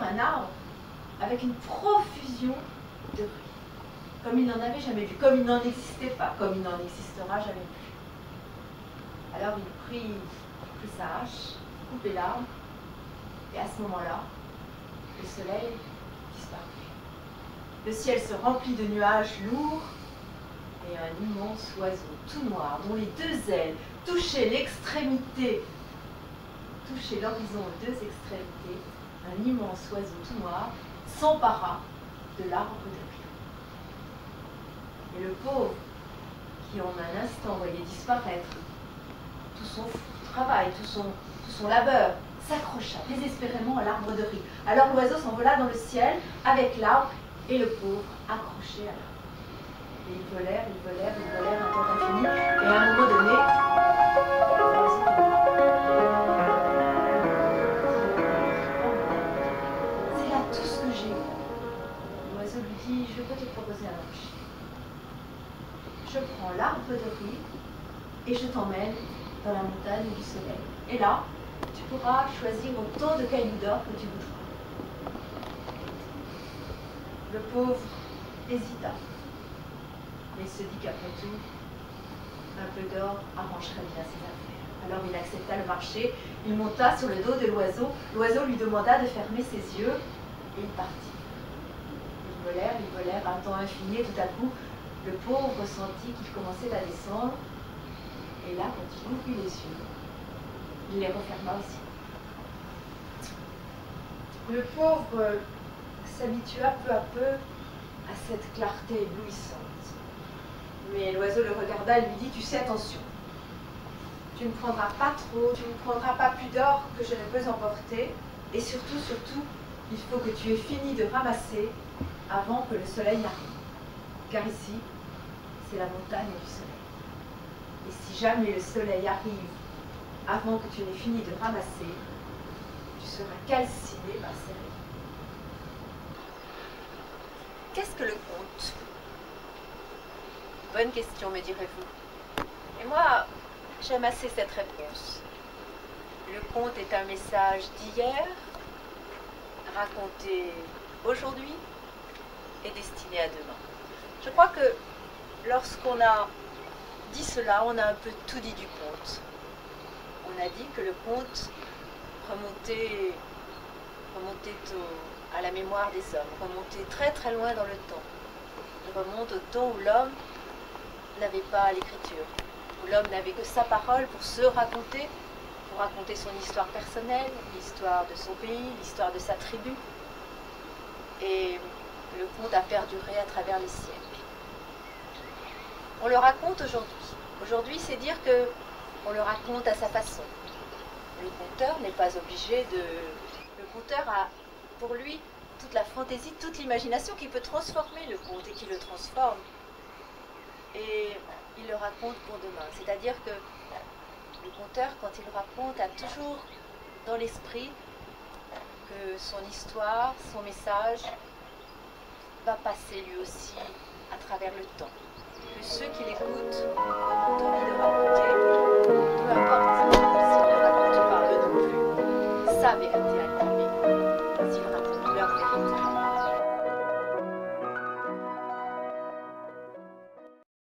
un arbre avec une profusion de fruits, comme il n'en avait jamais vu, comme il n'en existait pas, comme il n'en existera jamais plus. Alors il prit sa hache, coupait l'arbre, et à ce moment-là, le soleil disparut. Le ciel se remplit de nuages lourds, et un immense oiseau tout noir, dont les deux ailes touchaient l'extrémité, touchaient l'horizon aux deux extrémités, un immense oiseau tout noir s'empara de l'arbre de riz. Et le pauvre, qui en un instant voyait disparaître tout son travail, tout son labeur, s'accrocha désespérément à l'arbre de riz. Alors l'oiseau s'envola dans le ciel avec l'arbre et le pauvre accroché à l'arbre. Et ils volèrent un temps infini, et à un moment donné, l'oiseau c'est là tout ce que j'ai. L'oiseau lui dit, je peux te proposer un marché. Je prends l'arbre de riz et je t'emmène dans la montagne du soleil. Et là, tu pourras choisir autant de cailloux d'or que tu voudras. Le pauvre hésita, mais se dit qu'après tout, un peu d'or arrangerait bien ses affaires. Alors il accepta le marché, il monta sur le dos de l'oiseau. L'oiseau lui demanda de fermer ses yeux et il partit. Ils volèrent un temps infini et tout à coup, le pauvre sentit qu'il commençait à descendre. Et là, quand il ouvrit les yeux, il les referma aussi. Le pauvre s'habitua peu à peu à cette clarté éblouissante. Mais l'oiseau le regarda et lui dit, tu sais, attention, tu ne prendras pas trop, tu ne prendras pas plus d'or que je ne peux emporter, et surtout, il faut que tu aies fini de ramasser avant que le soleil n'arrive. Car ici, c'est la montagne du soleil. Et si jamais le soleil arrive avant que tu n'aies fini de ramasser, tu seras calciné par ces rayons. Qu'est-ce que le conte? Bonne question, me direz-vous. Et moi, j'aime assez cette réponse. Le conte est un message d'hier, raconté aujourd'hui et destiné à demain. Je crois que lorsqu'on a dit cela, on a un peu tout dit du conte. On a dit que le conte remontait à la mémoire des hommes, remontait très très loin dans le temps. Il remonte au temps où l'homme n'avait pas l'écriture, où l'homme n'avait que sa parole pour se raconter, pour raconter son histoire personnelle, l'histoire de son pays, l'histoire de sa tribu. Et le conte a perduré à travers les siècles. On le raconte aujourd'hui. Aujourd'hui, c'est dire que on le raconte à sa façon. Le conteur n'est pas obligé de... Le conteur a, pour lui, toute la fantaisie, toute l'imagination qui peut transformer le conte et qui le transforme. Et il le raconte pour demain. C'est-à-dire que le conteur, quand il raconte, a toujours dans l'esprit que son histoire, son message va passer lui aussi à travers le temps. Que ceux qui l'écoutent ont envie de raconter, peu importe s'ils ne racontent pas eux non plus, sa vérité.